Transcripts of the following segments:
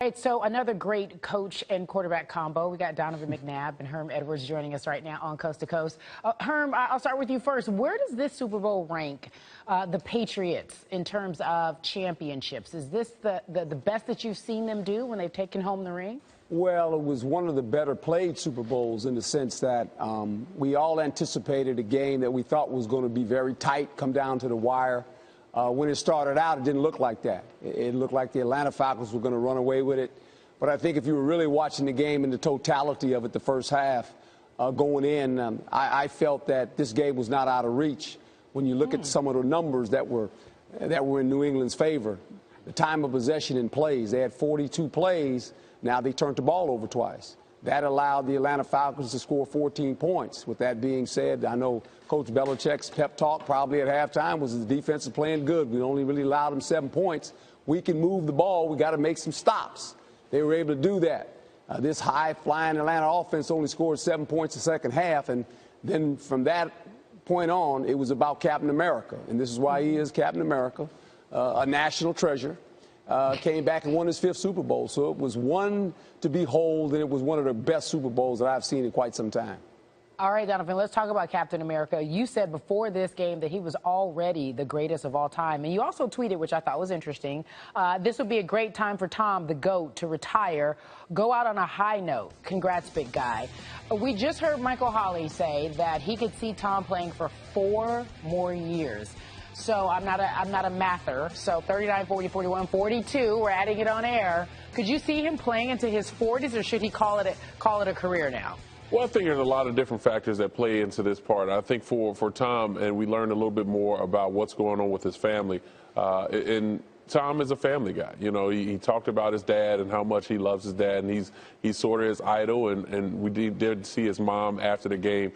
Right, so another great coach and quarterback combo. We got Donovan McNabb and Hern joining us right now on Coast to Coast. Hern, I'll start with you first. Where does this Super Bowl rank the Patriots in terms of championships? Is this the best that you've seen them do when they've taken home the ring? Well, it was one of the better played Super Bowls in the sense that we all anticipated a game that we thought was going to be very tight, come down to the wire. When it started out, it didn't look like that. It looked like the Atlanta Falcons were going to run away with it. But I think if you were really watching the game in the totality of it, the first half, going in, I felt that this game was not out of reach. When you look at some of the numbers that were in New England's favor, the time of possession in plays, they had 42 plays. Now they turned the ball over twice. That allowed the Atlanta Falcons to score 14 points. With that being said, I know Coach Belichick's pep talk probably at halftime was the defense is playing good. We only really allowed them 7 points. We can move the ball. We got to make some stops. They were able to do that. This high-flying Atlanta offense only scored 7 points the second half, and then from that point on, it was about Captain America, and this is why he is Captain America, a national treasure. Came back and won his 5th Super Bowl. So it was one to behold, and it was one of the best Super Bowls that I've seen in quite some time. All right, Donovan, let's talk about Captain America. You said before this game that he was already the greatest of all time. And you also tweeted, which I thought was interesting, this would be a great time for Tom, the GOAT, to retire, go out on a high note. Congrats, big guy. We just heard Michael Holley say that he could see Tom playing for 4 more years. So I'm not a mather. So 39, 40, 41, 42. We're adding it on air. Could you see him playing into his 40s, or should he call it a career now? Well, I think there's a lot of different factors that play into this part. I think for Tom, and we learned a little bit more about what's going on with his family. And Tom is a family guy. You know, he talked about his dad and how much he loves his dad, and he's sort of his idol. And we did see his mom after the game.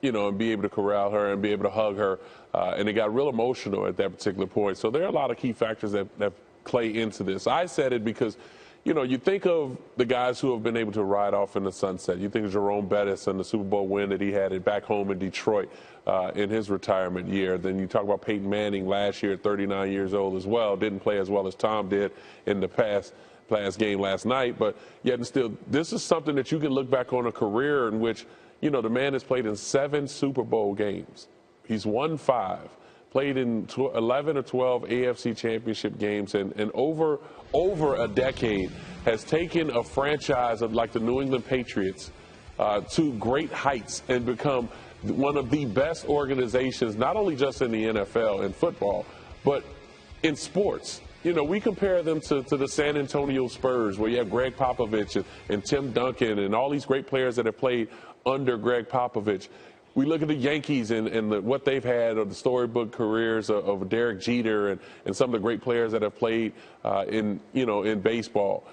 You know, and be able to corral her and be able to hug her. And it got real emotional at that particular point. So there are a lot of key factors that play into this. I said it because, you know, you think of the guys who have been able to ride off in the sunset. You think of Jerome Bettis and the Super Bowl win that he had back home in Detroit in his retirement year. Then you talk about Peyton Manning last year at 39 years old as well. Didn't play as well as Tom did in the past game last night. But yet and still, this is something that you can look back on a career in which, you know, the man has played in 7 Super Bowl games. He's won 5, played in 11 or 12 AFC championship games, and over a decade has taken a franchise like the New England Patriots to great heights and become one of the best organizations, not only just in the NFL and football, but in sports. You know, we compare them to the San Antonio Spurs, where you have Greg Popovich and Tim Duncan and all these great players that have played under Greg Popovich. We look at the Yankees and what they've had, of the storybook careers of Derek Jeter and some of the great players that have played in baseball.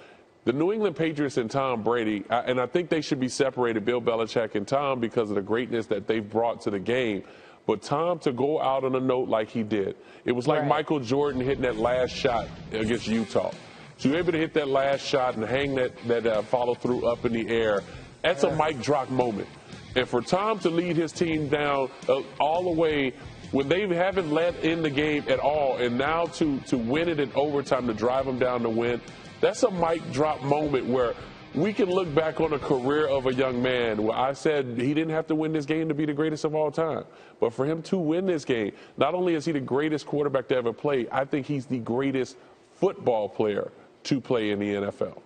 The New England Patriots and Tom Brady, and I think they should be separated, Bill Belichick and Tom, because of the greatness that they've brought to the game. But Tom, to go out on a note like he did, it was like Michael Jordan hitting that last shot against Utah. So you're able to hit that last shot and hang that follow-through up in the air. That's a mic drop moment. And for Tom to lead his team down all the way when they haven't led in the game at all, and now to win it in overtime, to drive them down to win, that's a mic drop moment where we can look back on a career of a young man where I said he didn't have to win this game to be the greatest of all time. But for him to win this game, not only is he the greatest quarterback to ever play, I think he's the greatest football player to play in the NFL.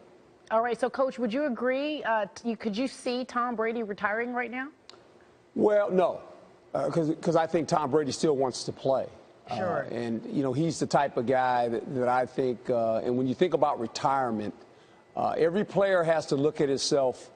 All right, so, Coach, would you agree? Could you see Tom Brady retiring right now? Well, no, because I think Tom Brady still wants to play. Sure. And, you know, he's the type of guy that I think, and when you think about retirement, every player has to look at himself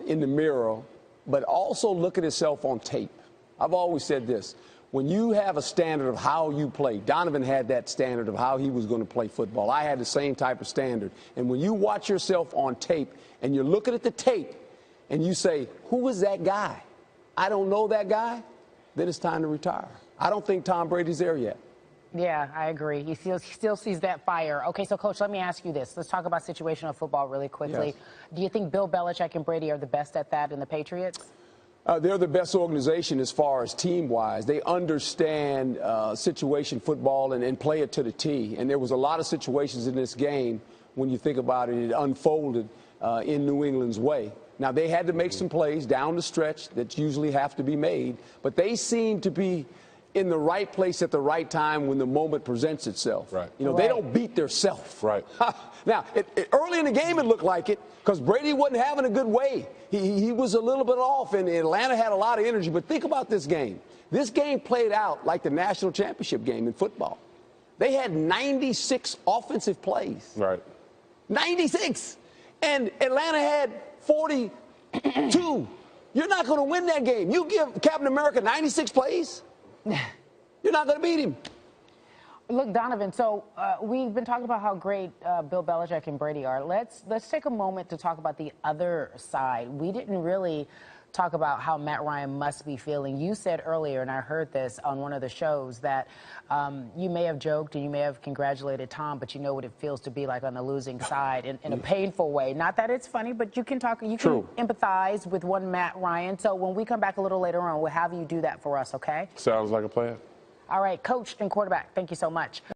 in the mirror, but also look at himself on tape. I've always said this. When you have a standard of how you play, Donovan had that standard of how he was going to play football. I had the same type of standard. And when you watch yourself on tape and you're looking at the tape and you say, who is that guy? I don't know that guy. Then it's time to retire. I don't think Tom Brady's there yet. Yeah, I agree. He still sees that fire. Okay, so, Coach, let me ask you this. Let's talk about situational football really quickly. Yes. Do you think Bill Belichick and Brady are the best at that in the Patriots? They're the best organization as far as team-wise. They understand situation football and play it to the T. And there was a lot of situations in this game when you think about it. It unfolded in New England's way. Now, they had to make some plays down the stretch that usually have to be made, but they seem to be in the right place at the right time when the moment presents itself. Right. You know, they don't beat themselves. Right. Now, early in the game, it looked like it because Brady wasn't having a good way. He was a little bit off, and Atlanta had a lot of energy. But think about this game. This game played out like the national championship game in football. They had 96 offensive plays. Right. 96. And Atlanta had 42. You're not going to win that game. You give Captain America 96 plays, you're not going to beat him. Look, Donovan, so we've been talking about how great Bill Belichick and Brady are. Let's take a moment to talk about the other side. We didn't really talk about how Matt Ryan must be feeling. You said earlier, and I heard this on one of the shows, that you may have joked and you may have congratulated Tom, but you know what it feels to be like on the losing side in a painful way. Not that it's funny, but you can talk, you can empathize with one Matt Ryan. So when we come back a little later on, we'll have you do that for us, okay? Sounds like a plan. All right, coach and quarterback, thank you so much.